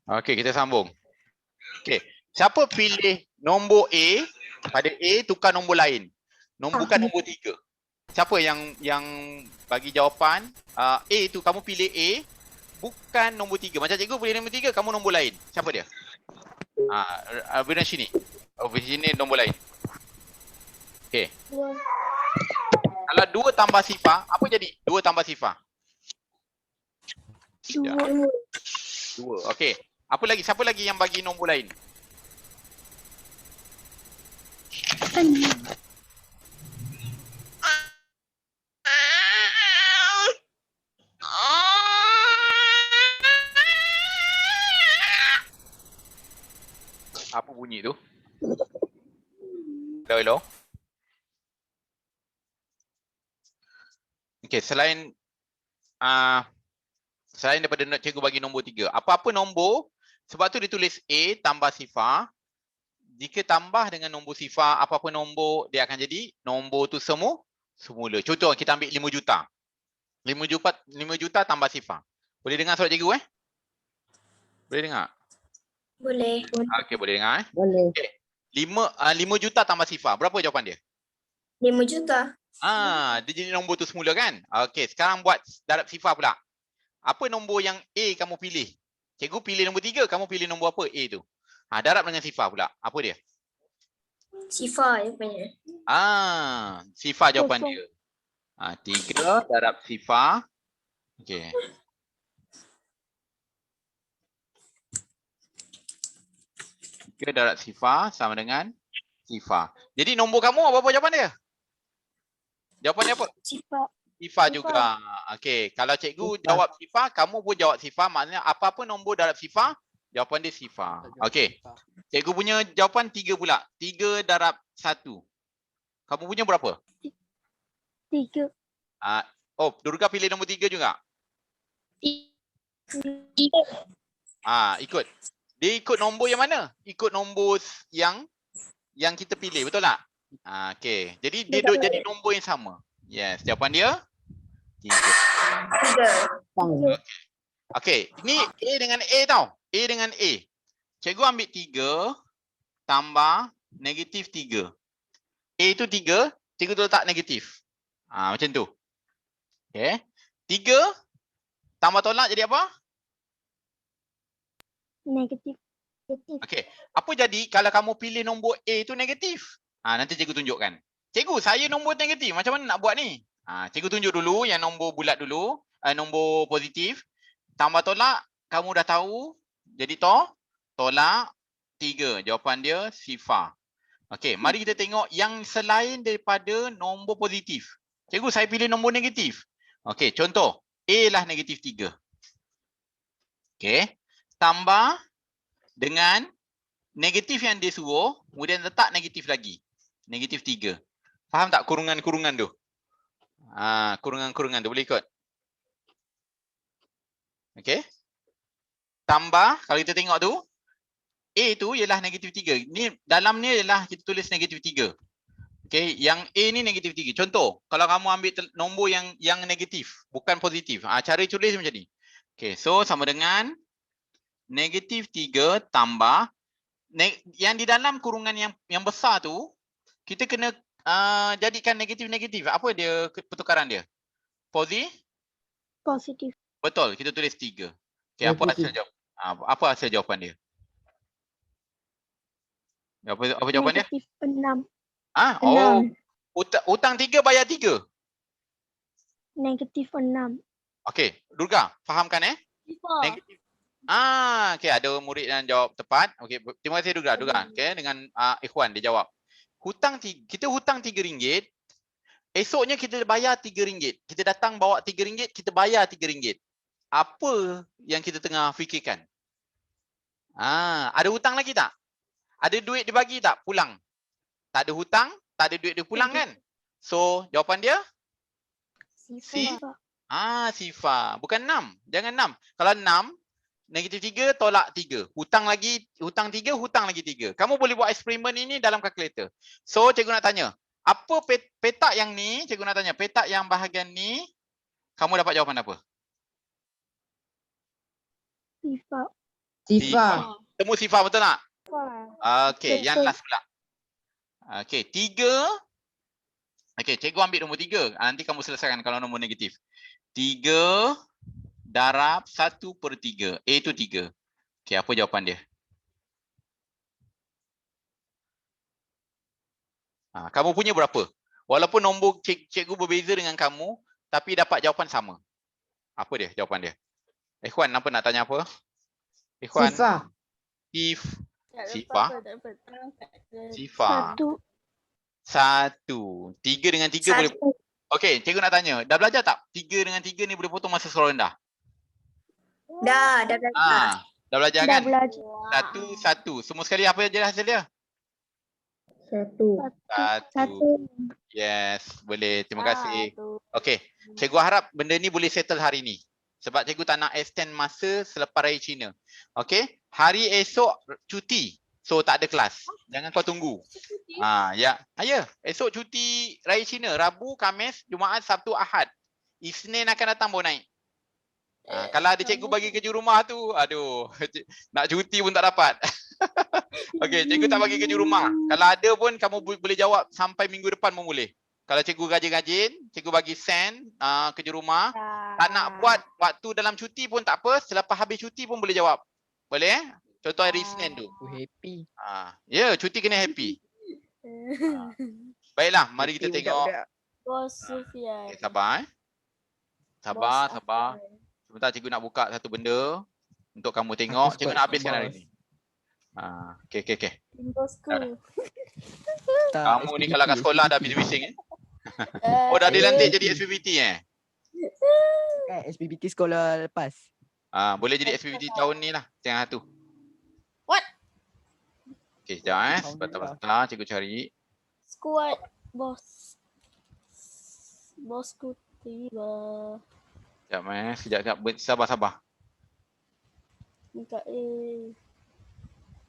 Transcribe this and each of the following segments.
Okey, kita sambung. Okey, siapa pilih nombor A, pada A tukar nombor lain. Bukan nombor 3. Siapa yang bagi jawapan A tu kamu pilih A bukan nombor 3. Macam cikgu pilih nombor 3, kamu nombor lain. Siapa dia? Bina sini. Sini nombor lain. Okey. Kalau 2 tambah sifar, apa jadi? 2 tambah sifar. 2. Okey. Apa lagi? Siapa lagi yang bagi nombor lain? Apa bunyi tu? Hello, hello. Okey, selain daripada nak cikgu bagi nombor 3, apa-apa nombor, sebab tu ditulis A tambah sifar. Jika tambah dengan nombor sifar, apa-apa nombor, dia akan jadi nombor tu semula. Contoh, kita ambil 5 juta. 5 juta tambah sifar. Boleh dengar suara cikgu Boleh dengar? Boleh. Okey, boleh dengar Boleh. Okay. 5 juta tambah sifar. Berapa jawapan dia? 5 juta. Dia jadi nombor tu semula kan? Okey, sekarang buat darab sifar pula. Apa nombor yang A kamu pilih? Cikgu pilih nombor 3, kamu pilih nombor apa A tu? Darab dengan sifar pula. Apa dia? Sifar jawapannya. Sifar jawapan dia. 3 darab sifar. Okey. Tiga darab sifar sama dengan sifar. Jadi nombor kamu apa jawapan dia? Jawapan dia apa? Sifar. Sifar juga. Okey, kalau cikgu jawab sifar, kamu pun jawab sifar. Maknanya apa-apa nombor darab sifar, jawapan dia sifar. Okey. Cikgu punya jawapan 3 pula. 3 darab 1. Kamu punya berapa? 3. Durga pilih nombor 3 juga? Ikut. Dia ikut nombor yang mana? Ikut nombor yang kita pilih, betul tak? Okey. Jadi dia duk jadi nombor yang sama. Yes, jawapan dia 3. Okey, ini A dengan A tau. A dengan A. Cikgu ambil 3 tambah negatif 3. A tu 3, cikgu letak negatif. Macam tu. Okey. 3 tambah tolak jadi apa? Negatif. Okey. Apa jadi kalau kamu pilih nombor A tu negatif? Nanti cikgu tunjukkan. Cikgu, saya nombor negatif. Macam mana nak buat ni? Cikgu tunjuk dulu yang nombor bulat dulu. Nombor positif. Tambah tolak, kamu dah tahu. Jadi tolak 3. Jawapan dia sifar. Okey, mari kita tengok yang selain daripada nombor positif. Cikgu, saya pilih nombor negatif. Okey, contoh. A lah negatif 3. Okey. Tambah dengan negatif yang dia suruh, kemudian letak negatif lagi. Negatif 3. Faham tak kurungan-kurungan tu? Kurungan-kurungan tu boleh ikut? Okey. Tambah, kalau kita tengok tu, A tu ialah negatif 3. Ni dalam ni ialah kita tulis negatif 3. Okey, yang A ni negatif 3. Contoh, kalau kamu ambil nombor yang negatif, bukan positif. Cara tulis macam ni. Okey, so sama dengan negatif 3 tambah yang di dalam kurungan yang besar tu, kita kena jadikan negatif-negatif. Apa dia pertukaran dia? Positif. Betul, kita tulis 3. Okey, apa hasil jawapan dia? Apa jawapan dia? Negatif 6. Hutang 3 bayar 3. Negatif 6. Okey, Durga, fahamkan negatif. Okey, ada murid yang jawab tepat. Okey, terima kasih Durga. Okey, dengan Ikhwan dia jawab. Kita hutang RM3. Esoknya kita bayar RM3. Kita datang bawa RM3, kita bayar RM3. Apa yang kita tengah fikirkan? Ada hutang lagi tak? Ada duit dibagi tak? Pulang. Tak ada hutang, tak ada duit dia pulang kan? So, jawapan dia? Sifar. Sifar. Bukan 6. Jangan 6. Kalau 6, negatif 3 tolak 3. Hutang 3, hutang lagi 3. Kamu boleh buat eksperimen ini dalam kalkulator. So, cikgu nak tanya. Apa petak yang ni? Cikgu nak tanya. Petak yang bahagian ni, kamu dapat jawapan apa? Sifar. Sifar. Temu sifar betul tak? Sifar. Okey, yang Betul. last pula. Okey, 3. Okey, cikgu ambil nombor 3. Nanti kamu selesaikan kalau nombor negatif. 3 darab 1/3. A tu 3. Okey, apa jawapan dia? Kamu punya berapa? Walaupun nombor cikgu berbeza dengan kamu, tapi dapat jawapan sama. Apa dia jawapan dia? Ikhwan, apa nak tanya apa? Ikhwan, Sifar. Sifar. Sifar. 1. 3 dengan 3 boleh. Satu. Okey, cikgu nak tanya. Dah belajar tak? 3 dengan 3 ni boleh potong masa sekolah rendah? Dah belajar. Dah belajar Dah kan? belajar. 1. Semua sekali apa je hasil dia? Satu. 1. Yes, boleh. Terima kasih. Okey, cikgu harap benda ni boleh settle hari ni. Sebab cikgu tak nak extend masa selepas Raya Cina. Okey, hari esok cuti. So tak ada kelas. Jangan kau tunggu. Ya. Esok cuti Raya Cina. Rabu, Khamis, Jumaat, Sabtu, Ahad. Isnin akan datang baru naik. Kalau ada cikgu bagi kerja rumah tu, aduh, nak cuti pun tak dapat. Okey, cikgu tak bagi kerja rumah. Kalau ada pun kamu boleh jawab sampai minggu depan pun boleh. Kalau cikgu rajin-rajin, cikgu bagi send kerja rumah. Tak nak buat waktu dalam cuti pun tak apa, selepas habis cuti pun boleh jawab. Boleh Contoh hari Isnin tu. Happy. Ya, cuti kena happy. Baiklah, mari kita tengok. Bos Sufian. Okay, sabar Sabar. Sebentar cikgu nak buka satu benda untuk kamu tengok. Cikgu nak habiskan hari ni. Okey. Bosku. Kamu ni kalau kat sekolah dah bising-bising Oh, dah dilantik jadi SPBT SPBT sekolah lepas. Boleh jadi SPBT tahun ni lah. Tengah tu. What? Okey, sekejap Sebentar cikgu cari. Squad bos. Bosku tiba. Sekejap. Sabar. Minta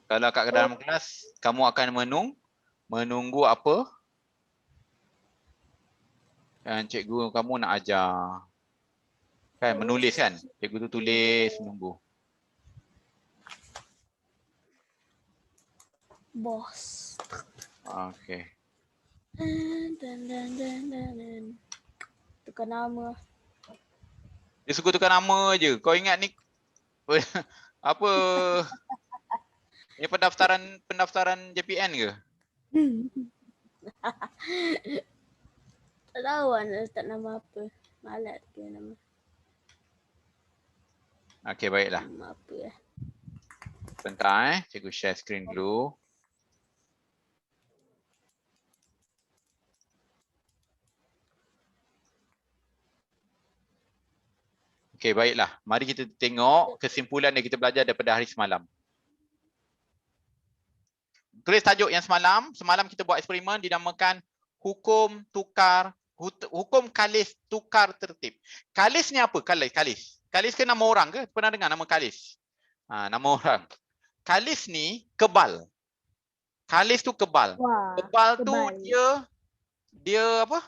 Kalau kat dalam kelas, kamu akan menunggu apa yang cikgu kamu nak ajar. Kan, menulis kan? Cikgu tu tulis, menunggu. bos. Okey. Dan. Tukar nama. Dia suka tukar nama je. Kau ingat ni apa? Ni pendaftaran JPN ke? Tak tahu nak letak nama apa. Malas ke nama. Okey, baiklah. Nama apa Sebentar cikgu share screen dulu. Okey, baiklah. Mari kita tengok kesimpulan yang kita belajar daripada hari semalam. Tulis tajuk yang semalam. Semalam kita buat eksperimen dinamakan hukum kalis tukar tertib. Kalis ni apa? Kalis. Kalis ke nama orang ke? Pernah dengar nama kalis? Nama orang. Kalis ni kebal. Kalis tu kebal. Kebal tu dia apa?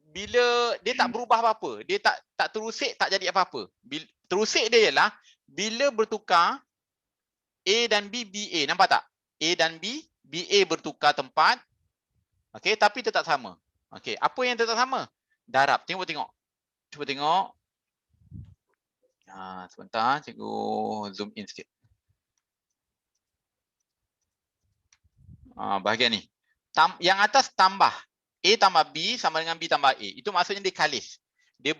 Bila dia tak berubah apa-apa, dia tak terusik, tak jadi apa-apa. Terusik dia ialah bila bertukar A dan B, BA. Nampak tak? A dan B, BA bertukar tempat. Okey, tapi tetap sama. Okey, apa yang tetap sama? Darab. Cuba tengok. Sebentar, cikgu zoom in sikit. Bahagian ni. Yang atas tambah. A tambah B sama dengan B tambah A. Itu maksudnya dia kalis. Dia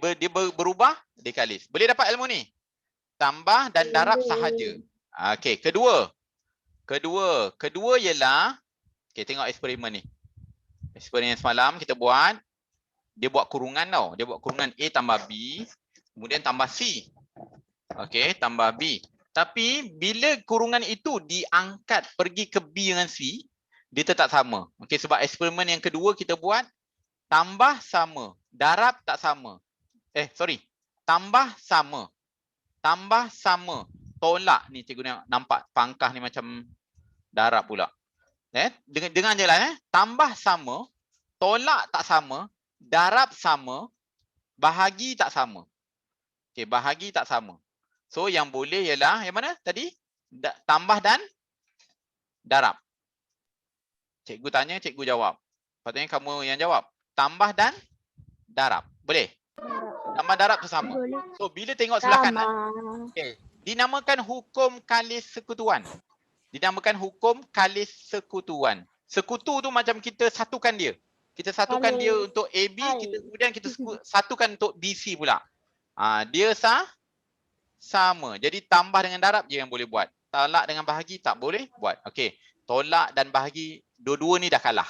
berubah, dia kalis. Boleh dapat ilmu ni? Tambah dan darab sahaja. Okey, kedua ialah, okey, tengok eksperimen ni. Eksperimen semalam kita buat, dia buat kurungan tau. Dia buat kurungan A tambah B, kemudian tambah C. Okey, tambah B. Tapi bila kurungan itu diangkat pergi ke B dengan C, dia tetap sama. Okey, sebab eksperimen yang kedua kita buat, tambah sama, darab tak sama. Tambah sama. Tolak ni cikgu nampak pangkah ni macam darab pula. Dengar je lah. Tambah sama, tolak tak sama, darab sama, bahagi tak sama. Okey, bahagi tak sama. So yang boleh ialah yang mana tadi? tambah dan darab. Cikgu tanya, cikgu jawab. Patutnya kamu yang jawab. Tambah dan darab. Boleh? Tambah darab tu sama. Boleh. So bila tengok sebelah Sama. kanan, okay, dinamakan hukum kalis sekutuan. Dinamakan hukum kalis sekutuan. Sekutu tu macam kita satukan dia. Kita satukan dia untuk AB, kemudian kita satukan untuk BC pula. Dia sama. Jadi tambah dengan darab je yang boleh buat. Tolak dengan bahagi tak boleh buat. Okey. Tolak dan bahagi dua-dua ni dah kalah.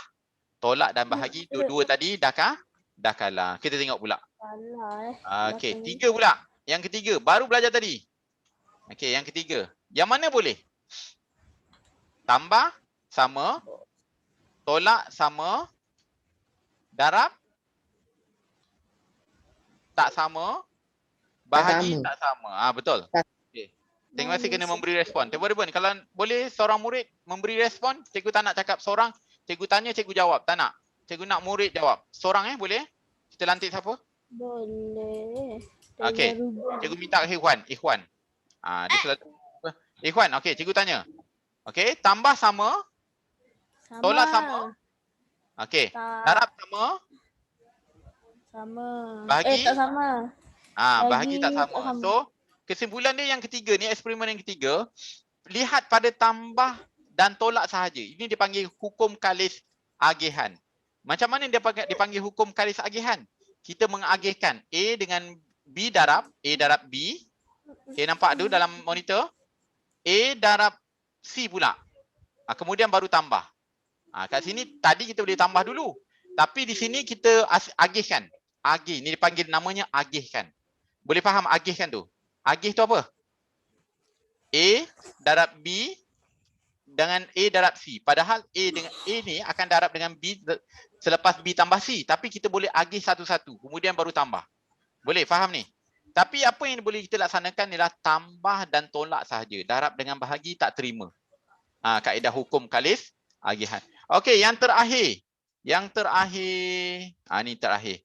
Tolak dan bahagi dua-dua tadi dah kalah. Kita tengok pula. Salah Okey, 3 pula. Yang ketiga, baru belajar tadi. Okey, yang ketiga. Yang mana boleh? Tambah sama, tolak sama, darab tak sama, bahagi tak sama. Betul. Okey. Terima kasih kena memberi respon. Tiba-tiba ni kalau boleh seorang murid memberi respon, cikgu tak nak cakap seorang, cikgu tanya, cikgu jawab. Tak nak. Cikgu nak murid jawab. Seorang boleh? Kita lantik siapa? Boleh. Okey. Cikgu minta Ikhwan. Dia selalu Ikhwan, okey, cikgu tanya. Okey, tambah sama, tolak sama. Okey. Darab sama. Sama. Bahagi? Tak sama. Bahagi tak sama. So, kesimpulan dia yang ketiga ni, eksperimen yang ketiga, lihat pada tambah dan tolak sahaja. Ini dipanggil hukum kalis agihan. Macam mana dia dipanggil hukum kalis agihan? Kita mengagihkan A dengan B darab, A darab B. Okay, nampak tu dalam monitor? A darab C pula. Kemudian baru tambah. Kat sini tadi kita boleh tambah dulu. Tapi di sini kita agihkan. Agih, ni dipanggil namanya agihkan. Boleh faham agihkan tu? Agih tu apa? A darab B dengan A darab C. Padahal A dengan A ni akan darab dengan B selepas B tambah C. Tapi kita boleh agih satu-satu. Kemudian baru tambah. Boleh faham ni? Tapi apa yang boleh kita laksanakan ialah tambah dan tolak sahaja. Darab dengan bahagi tak terima. Kaedah hukum kalis agihan. Okey, yang terakhir. Ni terakhir.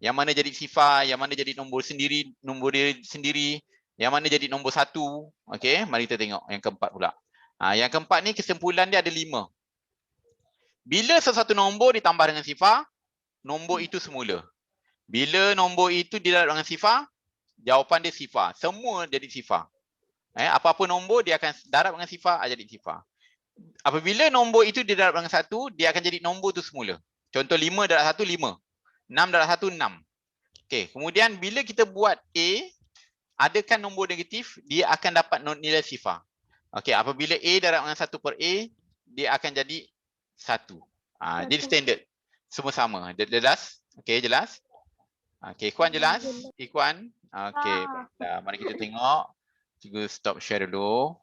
Yang mana jadi sifar, yang mana jadi nombor diri sendiri, yang mana jadi nombor 1. Okey, mari kita tengok yang keempat pula. Yang keempat ni kesimpulan dia ada 5. Bila sesuatu nombor ditambah dengan sifar, nombor itu semula. Bila nombor itu didarab dengan sifar, jawapan dia sifar. Semua jadi sifar. Apa-apa nombor dia akan darab dengan sifar, jadi sifar. Apabila nombor itu didarab dengan 1, dia akan jadi nombor itu semula. Contoh 5 darab 1, 5. 6 darab 1, 6. Okey, kemudian bila kita buat A, adakan nombor negatif, dia akan dapat nilai sifar. Okey, apabila A darab dengan 1 per A, dia akan jadi 1. Jadi standard. Semua sama. Jelas? Okey, jelas? Okey, Ikhwan jelas? Ikhwan? Okey, mari kita tengok. Cikgu stop share dulu.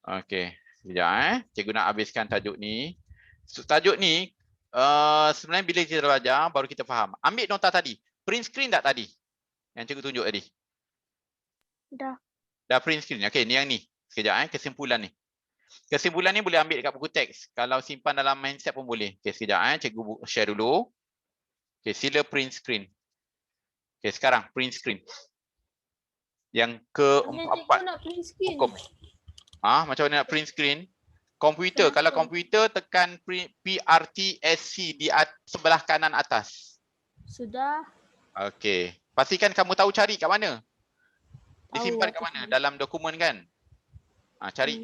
Okey, sekejap Cikgu nak habiskan tajuk ni. Tajuk ni sebenarnya bila kita belajar baru kita faham. Ambil nota tadi. Print screen tak tadi? Yang cikgu tunjuk tadi. Dah print screen. Okey, ni yang ni. Sekejap kesimpulan ni. Kesimpulan ni boleh ambil dekat buku teks. Kalau simpan dalam mindset pun boleh. Okey, sekejap cikgu share dulu. Okey, sila print screen. Okey, sekarang print screen. Yang keempat. Nak print screen. Hukum. Macam mana nak print screen? Komputer, kalau komputer tekan PRTSC di sebelah kanan atas. Sudah. Okey. Pastikan kamu tahu cari kat mana. Disimpan kat mana? Dalam dokumen kan? Cari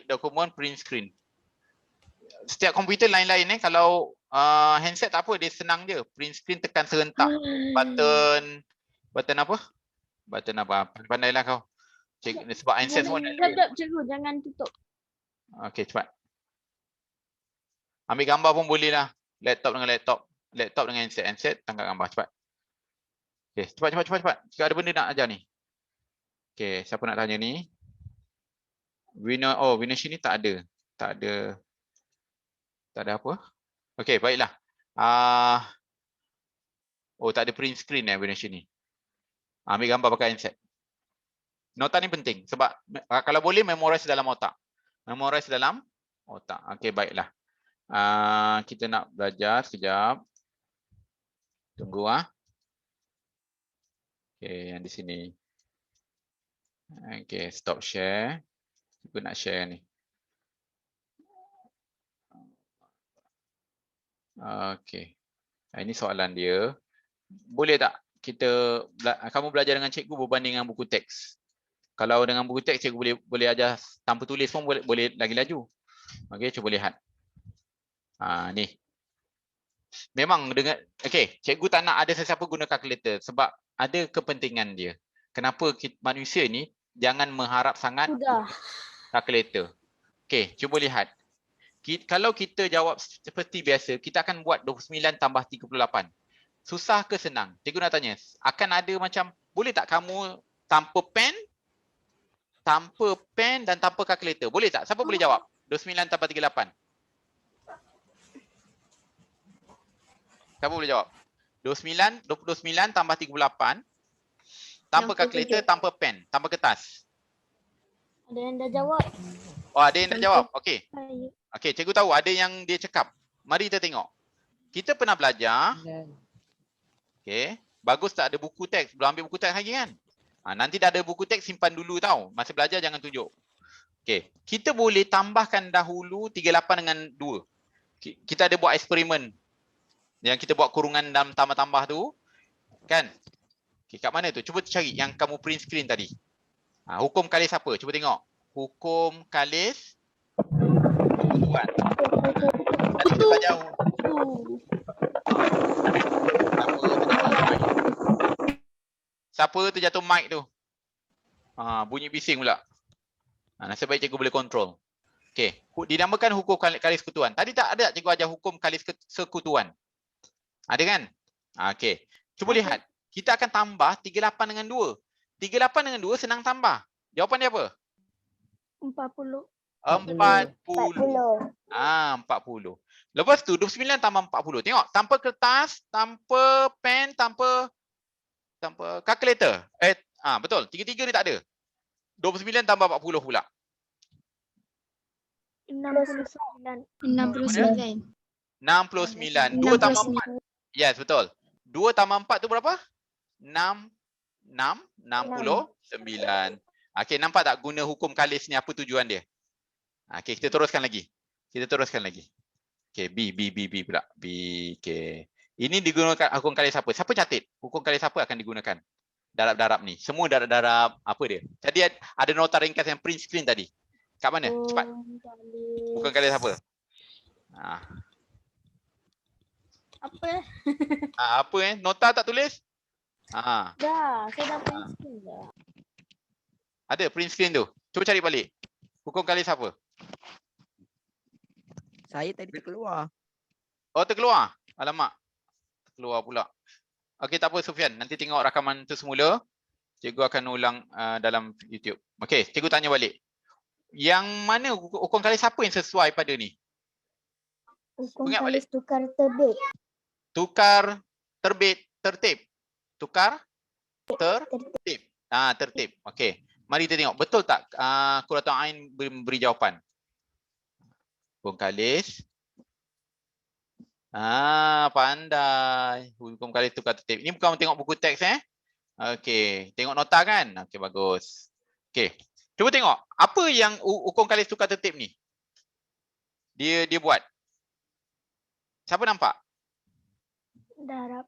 dokumen print screen. Setiap komputer lain-lain kalau handset tak apa, dia senang je. Print screen tekan serentak. Button apa? Button apa? Pandailah kau. Sebab handset semua nak. Sekejap cikgu, jangan tutup. Okey, cepat. Ambil gambar pun boleh lah. Laptop dengan laptop. Laptop dengan handset. Handset, tangkap gambar. Cepat. Okey, cepat. Jika ada benda nak ajar ni. Okey, siapa nak tanya ni? Winner sini tak ada. Tak ada apa? Okey, baiklah. Tak ada print screen winner sini. Ambil gambar pakai handset. Nota ni penting. Sebab kalau boleh memorize dalam otak. Okey, baiklah. Kita nak belajar sekejap. Tunggu Okey, yang di sini. Okay, stop share. Cikgu nak share ni. Okay. Ini soalan dia. Boleh tak kamu belajar dengan cikgu berbanding dengan buku teks? Kalau dengan buku teks cikgu boleh ajar tanpa tulis pun boleh lagi laju. Okey, cuba lihat. Ni. Memang dengan cikgu tak nak ada sesiapa guna kalkulator sebab ada kepentingan dia. Kenapa manusia ni jangan mengharap sangat kalkulator. Okey, cuba lihat. Kalau kita jawab seperti biasa, kita akan buat 29 tambah 38. Susah ke senang? Cikgu nak tanya, akan ada macam, boleh tak kamu tanpa pen dan tanpa kalkulator? Boleh tak? Siapa boleh jawab? 29 tambah 38. Siapa boleh jawab? 29 tambah 38 tanpa kalkulator, tanpa pen, tanpa kertas. Ada yang dah jawab. Oh, ada yang dah jawab. Okey. Okey, cikgu tahu ada yang dia cakap. Mari kita tengok. Kita pernah belajar. Okey, bagus tak ada buku teks? Belum ambil buku teks lagi kan? Nanti dah ada buku teks, simpan dulu tau. Masa belajar jangan tunjuk. Okey, kita boleh tambahkan dahulu 38 dengan 2. Kita ada buat eksperimen. Yang kita buat kurungan dalam tambah-tambah tu. Kan? Okey, kat mana tu? Cuba cari yang kamu print screen tadi. Hukum kalis apa? Cuba tengok. Hukum kalis sekutuan. Tadi kita belajar. Siapa terjatuh mic tu? Bunyi bising pula. Nasib baik cikgu boleh kontrol. Okey, dinamakan hukum kalis sekutuan. Tadi tak ada cikgu ajar hukum kalis sekutuan. Ada kan? Okey. Cuba lihat. Kita akan tambah 38 dengan 2. 38 dengan 2 senang tambah. Jawapan dia apa? 40. 40. 40. Lepas tu 29 tambah 40. Tengok, tanpa kertas, tanpa pen, tanpa kalkulator. Betul. Tiga-tiga ni tak ada. 29 tambah 40 pula. 69. 69. 2 tambah 4. Yes, betul. 2 tambah 4 tu berapa? 69. Okey, nampak tak guna hukum kalis ni apa tujuan dia? Okey, kita teruskan lagi. Okey, B pula. B, okey. Ini digunakan hukum kalis apa? Siapa catat? Hukum kalis apa akan digunakan? Darab-darab ni. Semua darab-darab apa dia? Jadi ada nota ringkas yang print screen tadi. Kat mana? Cepat. Hukum kalis apa? Apa? Nota tak tulis? Dah, saya dah print screen dah. Ada print screen tu. Cuba cari balik. Hukum kalis apa? Saya tadi terkeluar. Oh, terkeluar. Alamak. Terkeluar pula. Okey, tak apa Sufian. Nanti tengok rakaman tu semula. Cikgu akan ulang dalam YouTube. Okey, cikgu tanya balik. Yang mana hukum kalis apa yang sesuai pada ni? Hukum kalis tukar terbit. Tukar terbit tertib. Tukar tertib. Tertib. Okey. Mari kita tengok. Betul tak Quratul Ain memberi jawapan? Hukum kalis. Pandai. Hukum kalis tukar tertib. Ini bukan tengok buku teks Okey. Tengok nota kan? Okey, bagus. Okey. Cuba tengok. Apa yang hukum kalis tukar tertib ni? Dia buat. Siapa nampak? Darab.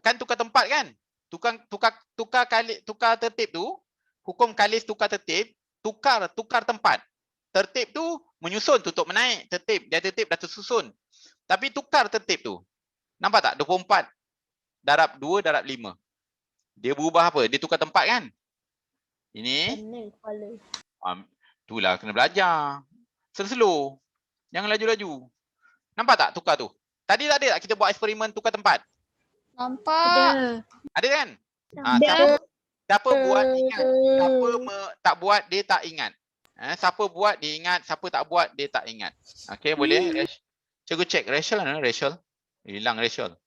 Kan tukar tempat kan? Tukar tertib tu, hukum kalis tukar tertib, tukar tempat. Tertib tu menyusun, tutup menaik, tertib dah tersusun. Tapi tukar tertib tu. Nampak tak? 24 darab 2 darab 5. Dia berubah apa? Dia tukar tempat kan? Ini. Itulah kena belajar. Slow. Jangan laju-laju. Nampak tak tukar tu? Tadi tak ada tak kita buat eksperimen tukar tempat? Nampak. Ada kan? Siapa buat ingat? Siapa tak buat dia tak ingat. Siapa buat dia ingat, siapa tak buat dia tak ingat. Okey, boleh? Cikgu cek Rachel mana? Rachel. Hilang Rachel.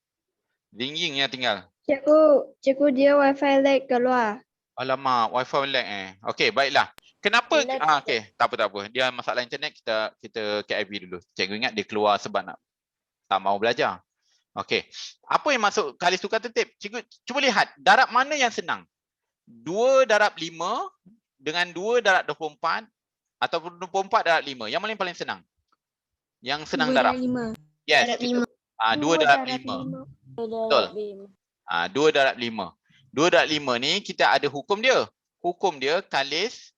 Dingingnya tinggal. Cikgu dia wifi lag keluar. Alamak, wifi lag Okey, baiklah. Kenapa? Okey, tak apa. Dia masalah internet, kita KIV dulu. Cikgu ingat dia keluar sebab tak mau belajar. Okey. Apa yang masuk kalis tukar tertib? Cikgu cuba lihat darab mana yang senang. 2 darab 5 dengan 2 darab 24 ataupun 24 darab 5. Yang mana yang paling senang? Yang senang darab. 5. Yes. Darab Kita, 5. 2 darab 5. Betul. 2 darab 5. 2 darab 5 ni kita ada hukum dia. Hukum dia kalis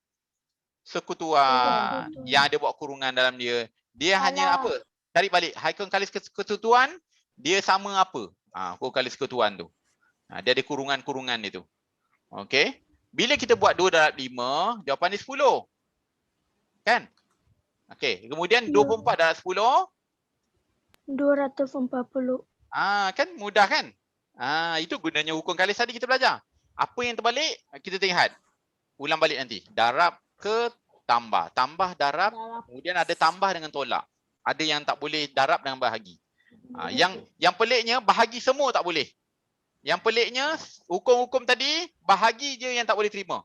sekutuan yang ada buat kurungan dalam dia. Dia hanya apa? Tarik balik. Hukum kalis kesekutuan dia sama apa? Hukum kalis kesekutuan tu. Dia ada kurungan-kurungan dia tu. Okey. Bila kita buat 2 darab 5, jawapan dia 10. Kan? Okey. Kemudian 24 darab 10. 240. Kan mudah kan? Itu gunanya hukum kalis tadi kita belajar. Apa yang terbalik, kita lihat. Ulang balik nanti. Darab ke tambah. Tambah, darab. Kemudian ada tambah dengan tolak. Ada yang tak boleh darab dengan bahagi. Yang peliknya, bahagi semua tak boleh. Yang peliknya, hukum-hukum tadi, bahagi je yang tak boleh terima.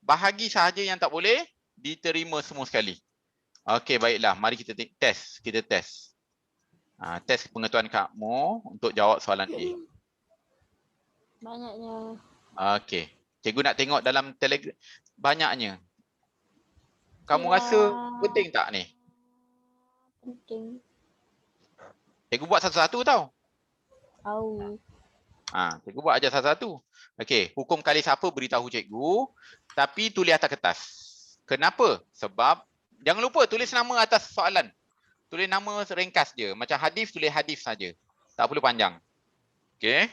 Bahagi sahaja yang tak boleh diterima semua sekali. Okey, baiklah. Mari kita test. Kita test. Test pengetahuan kamu untuk jawab soalan A. Banyaknya. Okey. Cikgu nak tengok dalam Telegram. Banyaknya. Kamu rasa penting tak ni? Penting. Cikgu buat satu-satu tau. Tahu. Cikgu buat ajar satu-satu. Okey. Hukum kalis apa beritahu cikgu. Tapi tulis atas kertas. Kenapa? Sebab jangan lupa tulis nama atas soalan. Tulis nama ringkas je. Macam hadis, tulis hadis saja. Tak perlu panjang. Okey.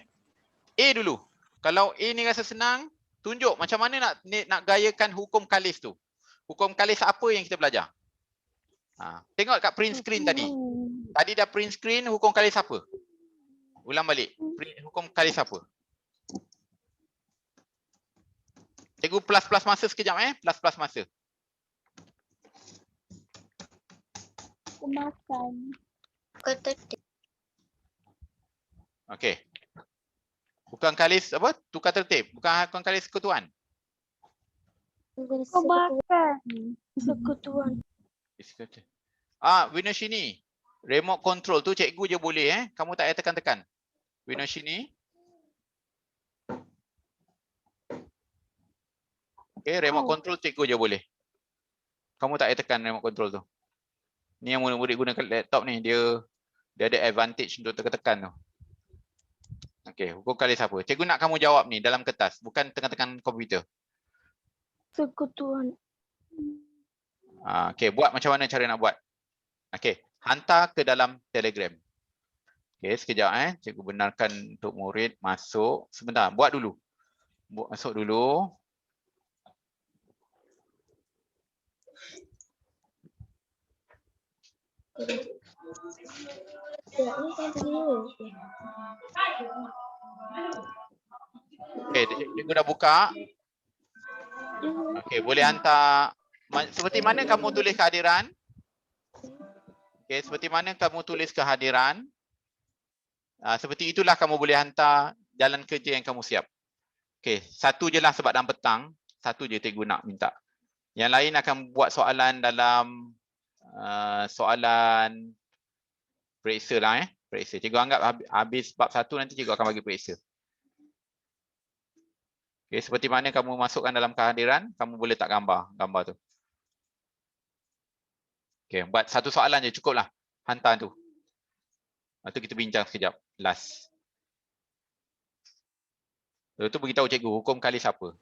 A dulu. Kalau A ni rasa senang, tunjuk macam mana nak gayakan hukum kalis tu. Hukum kalis apa yang kita belajar? Tengok kat print screen tadi. Tadi dah print screen hukum kalis apa? Ulang balik. Hukum kalis apa? Cikgu plus masa sekejap Plus masa. Makan. Okey. Bukan kalis apa? Tukar tertib. Bukan hukum kalis sekutuan. Sekutuan. Winoshini. Remote control tu cikgu je boleh Kamu tak payah tekan-tekan. Winoshini. Okey, remote control cikgu je boleh. Kamu tak payah tekan remote control tu. Ni yang murid-murid gunakan laptop ni, dia ada advantage untuk tekan-tekan tu. Okey, hukum kalis apa? Cikgu nak kamu jawab ni dalam kertas, bukan tekan-tekan komputer. Sekutuan. Okey, buat macam mana cara nak buat? Okey, hantar ke dalam Telegram. Okey, sekejap cikgu benarkan untuk murid masuk. Sebentar, buat dulu. Masuk dulu. Okey, cikgu dah buka. Okey, boleh hantar. Seperti mana kamu tulis kehadiran? Okey, seperti mana kamu tulis kehadiran? Seperti itulah kamu boleh hantar jalan kerja yang kamu siap. Okey, satu je lah sebab dalam petang. Satu je cikgu nak minta. Yang lain akan buat soalan dalam soalan periksa lah periksa. Cikgu anggap habis bab 1 nanti cikgu akan bagi periksa. Okey, seperti mana kamu masukkan dalam kehadiran, kamu boleh tak gambar tu. Okey, buat satu soalan je cukuplah. Hantar tu. Lepas tu kita bincang sekejap. Last. Lepas tu beritahu cikgu hukum kalis apa.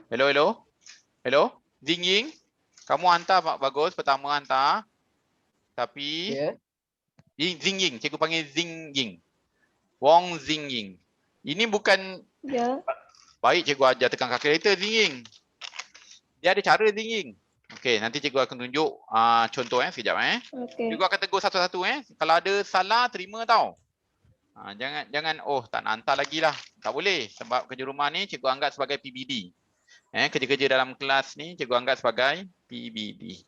Hello. Zing Ying. Kamu hantar bagus. Pertama hantar. Tapi Zing Ying. Cikgu panggil Zing Ying. Wong Zing Ying. Ini bukan baik cikgu ajar tekan kalkulator Zing Ying. Dia ada cara Zing Ying. Okey, nanti cikgu akan tunjuk contoh sekejap Okay. Cikgu akan tegur satu-satu Kalau ada salah terima tau. Jangan oh tak nak hantar lagi lah. Tak boleh sebab kerja rumah ni cikgu anggap sebagai PBD. Kerja-kerja dalam kelas ni cikgu anggap sebagai PBD.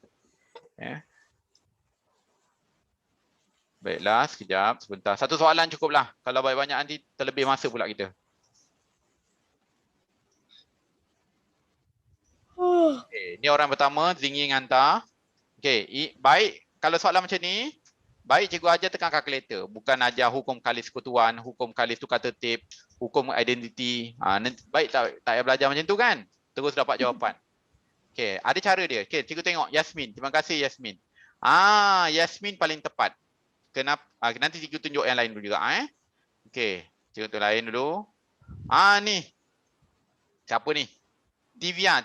Baiklah, sekejap, sebentar. Satu soalan cukuplah. Kalau banyak-banyak nanti terlebih masa pula kita. Okay, ni orang pertama, Zingying hantar. Okay, baik. Kalau soalan macam ni, baik cikgu ajar tekan kalkulator. Bukan ajar hukum kali sekutuan, hukum kali tukar tertib, hukum identiti. Baik tak payah belajar macam tu kan? Terus dapat jawapan. Okay, ada cara dia. Okay, cikgu tengok Yasmin. Terima kasih Yasmin. Yasmin paling tepat. Kenapa? Nanti cikgu tunjuk yang lain dulu juga. Okay, cikgu tunjuk lain dulu. Ni. Siapa ni? Tivia.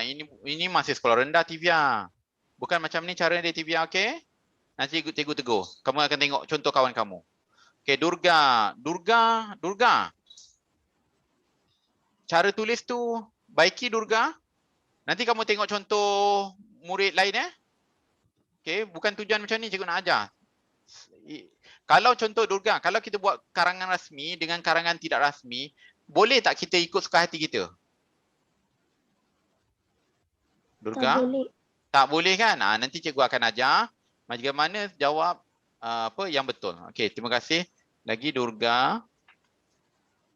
Ini masih sekolah rendah Tivia. Bukan macam ni cara dia Tivia, okay? Nanti cikgu tegur. Kamu akan tengok contoh kawan kamu. Okay, Durga. Cara tulis tu baiki Durga. Nanti kamu tengok contoh murid lain Okay, bukan tujuan macam ni cikgu nak ajar. Kalau contoh Durga, kalau kita buat karangan rasmi dengan karangan tidak rasmi, boleh tak kita ikut suka hati kita? Durga? Tak boleh kan? Nanti cikgu akan ajar bagaimana jawab apa yang betul. Okey, terima kasih. Lagi Durga.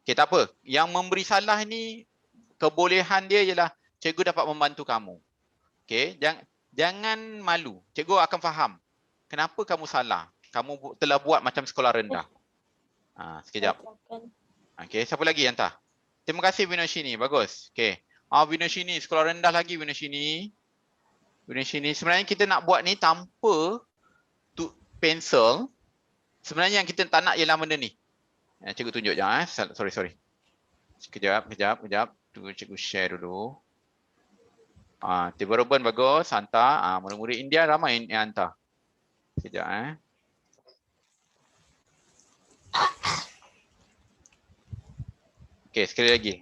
Okey, tak apa. Yang memberi salah ni kebolehan dia ialah cikgu dapat membantu kamu. Okey, jangan malu. Cikgu akan faham kenapa kamu salah. Kamu telah buat macam sekolah rendah. Sekejap. Okey, siapa lagi hantar? Terima kasih Vinoshini. Bagus. Okey. Vinoshini, sekolah rendah lagi Vinoshini. Sebenarnya kita nak buat ni tanpa pensel. Sebenarnya yang kita tak nak ialah benda ni. Cikgu tunjuk je. Sorry. Sekejap. Tunggu cikgu share dulu. Tiba Ruben bagus. Hantar. Murid-murid India ramai yang hantar. Sekejap. Okey, sekali lagi.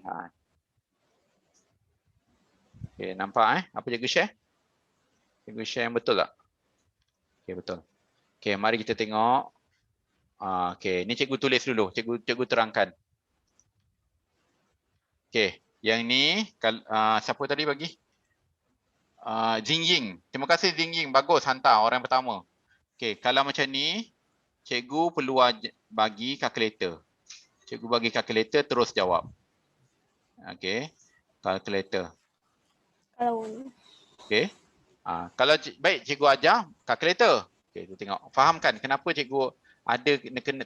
Okey, nampak apa cikgu share? Cikgu share yang betul tak? Okey, betul. Okey, mari kita tengok. Okey, ni cikgu tulis dulu. Cikgu terangkan. Okey, yang ni siapa tadi bagi? Zingying. Terima kasih Zingying. Bagus hantar orang pertama. Okey, kalau macam ni cikgu perlu bagi kalkulator. Cikgu bagi kalkulator terus jawab. Okey, kalkulator. Okey. Kalau baik cikgu ajar kalkulator. Okey, kita tengok. Fahamkan kenapa cikgu ada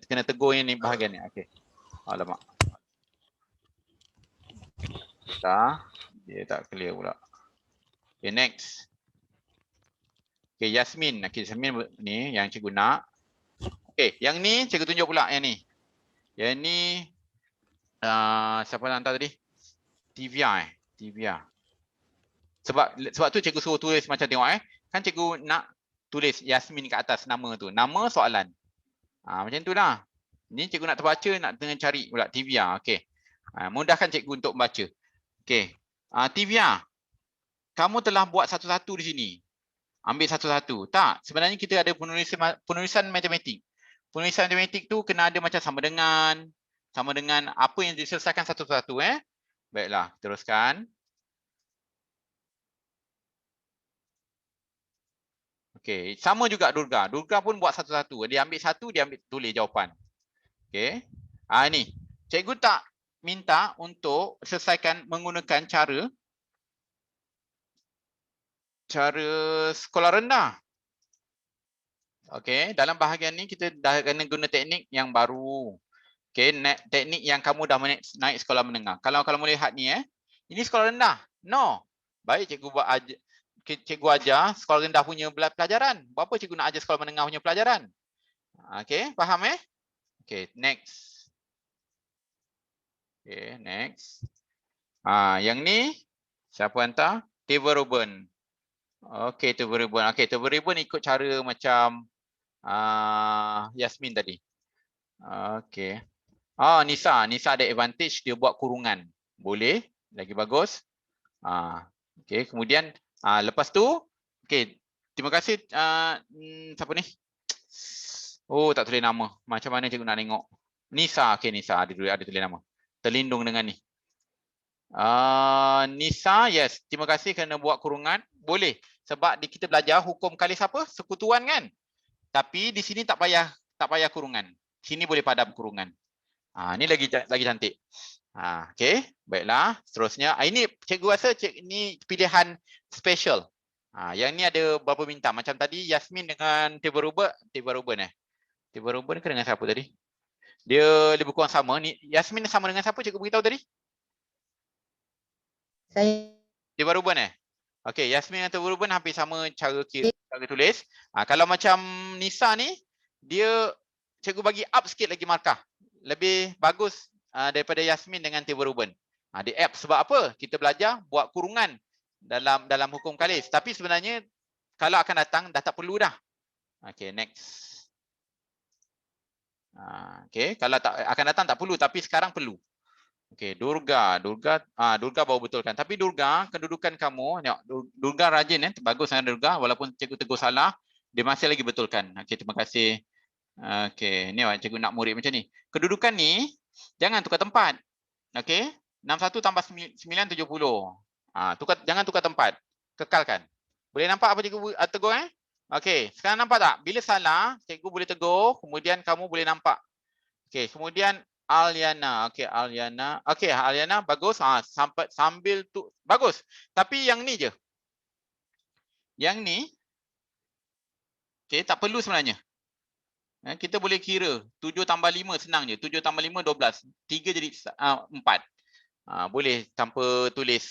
kena tegur yang ni bahagian ni. Okey. Alamak. Dia tak clear pula. Okay, next. Okay, Yasmin. Okay, Yasmin ni yang cikgu nak. Okay, yang ni cikgu tunjuk pula yang ni. Yang ni siapa nak hantar tadi? Tivia. Sebab tu cikgu suruh tulis macam tengok Kan cikgu nak tulis Yasmin kat atas nama tu. Nama soalan. Macam tu lah. Ni cikgu nak terbaca, nak tengah cari pula Tivia. Okey. Mudahkan cikgu untuk membaca. Okey. Tivia. Kamu telah buat satu-satu di sini. Ambil satu-satu. Tak, sebenarnya kita ada penulisan matematik. Penulisan matematik tu kena ada macam sama dengan apa yang diselesaikan satu-satu Baiklah, teruskan. Okey, sama juga Durga. Durga pun buat satu-satu. Dia ambil satu, dia ambil tulis jawapan. Okey. Ni. Cikgu tak minta untuk selesaikan menggunakan cara sekolah rendah. Okey, dalam bahagian ni kita dah kena guna teknik yang baru. Okey, teknik yang kamu dah naik sekolah menengah. Kalau kamu lihat ni ini sekolah rendah. No. Baik cikgu ajar sekolah rendah punya pelajaran. Berapa cikgu nak ajar sekolah menengah punya pelajaran? Okey, faham Okey, next. Okey, next. Yang ni siapa hantar? Teva Ruben. Okey, Teva Ruben. Okey, Teva Ruben ikut cara macam Yasmin tadi. Okey. Nisa ada advantage dia buat kurungan. Boleh, lagi bagus. Okey, kemudian lepas tu okey, terima kasih siapa ni? Tak tulis nama. Macam mana cikgu nak tengok? Nisa, okey Nisa ada tulis nama. Terlindung dengan ni. Nisa, yes. Terima kasih kerana buat kurungan. Boleh. Sebab kita belajar hukum kalis apa? Sekutuan kan? Tapi di sini tak payah kurungan. Sini boleh padam kurungan. Ni lagi cantik. Okey, baiklah. Seterusnya, ini cikgu rasa ni pilihan special. Yang ni ada beberapa bintang. Macam tadi Yasmin dengan Tiba Ruben ke dengan siapa tadi? Dia lebih kurang sama. Ni Yasmin sama dengan siapa cikgu beritahu tadi? Saya Tiba Ruben Okey, Yasmin dan Tiba Ruben hampir sama cara tulis. Kalau macam Nisa ni, dia cikgu bagi up sikit lagi markah. Lebih bagus daripada Yasmin dengan Tiba Ruben. Dia up sebab apa? Kita belajar buat kurungan dalam hukum kalis. Tapi sebenarnya kalau akan datang dah tak perlu dah. Okey, next. Okey, kalau tak akan datang tak perlu tapi sekarang perlu. Okey, Durga baru betulkan. Tapi Durga, kedudukan kamu, Durga rajin bagus dengan Durga walaupun cikgu tegur salah, dia masih lagi betulkan. Okey, terima kasih. Okey, ni cikgu nak murid macam ni. Kedudukan ni jangan tukar tempat. Okey, 61 tambah 9 70. Jangan tukar tempat. Kekalkan. Boleh nampak apa cikgu tegur Okey, sekarang nampak tak? Bila salah, cikgu boleh tegur, kemudian kamu boleh nampak. Okey, kemudian Aliana. Okey, Aliana. Okey, Aliana bagus. Sambil tu bagus. Tapi yang ni je. Yang ni okey, tak perlu sebenarnya. Kita boleh kira 7 tambah 5 senang je. 7 tambah 5 12. 3 jadi 4. Boleh tanpa tulis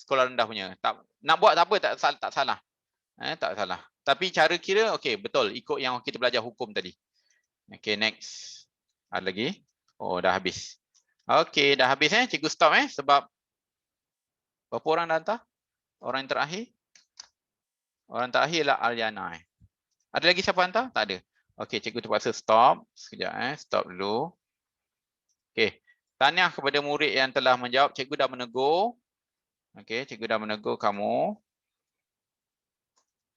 sekolah rendah punya. Nak buat tak apa tak salah. Tak salah. Tapi cara kira okey, betul ikut yang kita belajar hukum tadi. Okey, next. Ada lagi? Oh, dah habis. Okey, dah habis cikgu stop sebab berapa orang dah hantar? Orang yang terakhir? Orang terakhir ialah Aliana. Ada lagi siapa hantar? Tak ada. Okey, cikgu terpaksa stop. Sekejap stop dulu. Okey. Tahniah kepada murid yang telah menjawab. Cikgu dah menegur. Okey, cikgu dah menegur kamu.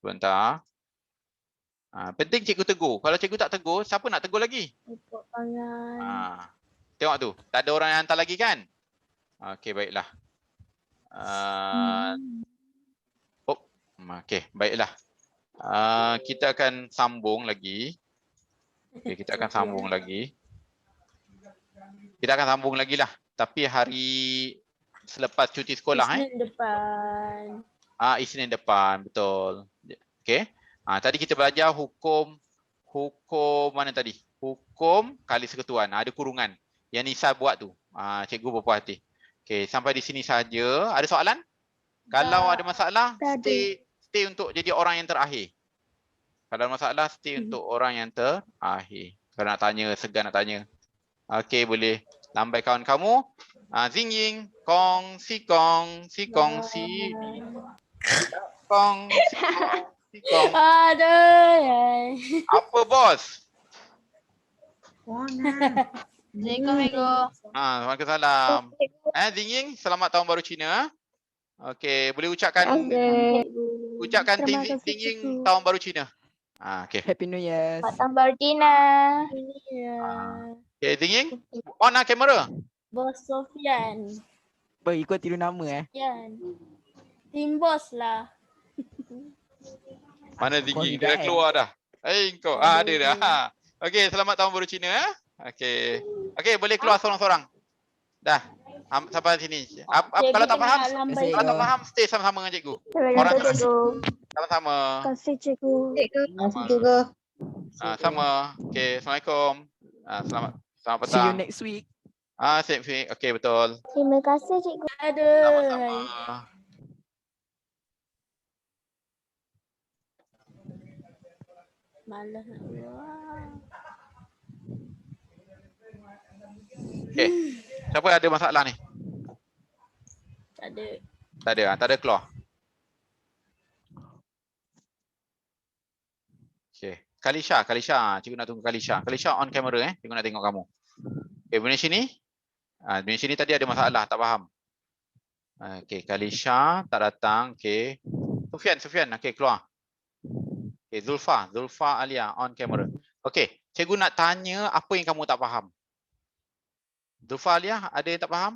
Sebentar. Penting cikgu tegur. Kalau cikgu tak tegur, siapa nak tegur lagi? Ikut tangan. Tengok tu. Tak ada orang yang hantar lagi kan? Okey, baiklah. Okey, baiklah. Kita akan sambung lagi. Okey, kita akan sambung lagi. Kita akan sambung lagi lah. Tapi hari selepas cuti sekolah. Isnin depan. Isnin depan, betul. Okey. Tadi kita belajar hukum mana tadi? Hukum kali sekutuan. Ada kurungan. Yang Nisa buat tu. Cikgu berpuas hati. Okey, sampai di sini saja. Ada soalan? Kalau ada masalah, stay untuk jadi orang yang terakhir. Kalau ada masalah, stay untuk orang yang terakhir. Kalau nak tanya, segan nak tanya. Okey, boleh lambai kawan kamu. Zing Ying, Kong, Si Kong, Si Kong, Si Kong, Si Kong. Aduh. Apa bos? Assalamualaikum. Waalaikumsalam. Zing Ying, selamat tahun baru Cina. Okey, boleh ucapkan Zing Ying tahun baru Cina. Okey. Happy New Year. Tahun baru Cina. Okey, Zing Ying, on kamera. Bos Sofian. Ikut tiru nama Yan. Tim bos lah. Mana Zing Kau Ying? tidak, Dia dah keluar dah. Kau. Ada dah. Okey, selamat tahun baru Cina. Okey. Okey, boleh keluar seorang-seorang. Dah. Sampai sini. Kalau tak faham, stay sama-sama dengan cikgu. Orang cikgu. sama-sama. Terima kasih cikgu. Sama. Okey, Assalamualaikum. Selamat petang. See you next week. Okey, betul. Terima kasih cikgu. Aduh. Sama-sama. Malas nak keluar. Okey. Siapa ada masalah ni? Tak ada. Tak ada keluar. Okey. Kalisha. Cikgu nak tunggu Kalisha. Kalisha on camera Cikgu nak tengok kamu. Okey, benda sini. Benda sini tadi ada masalah, tak faham. Okey, Kalisha tak datang. Okey. Sufian. Okey, keluar. Okey, Zulfa Alia on camera. Okey, cikgu nak tanya apa yang kamu tak faham. Zulfa Alia, ada yang tak faham?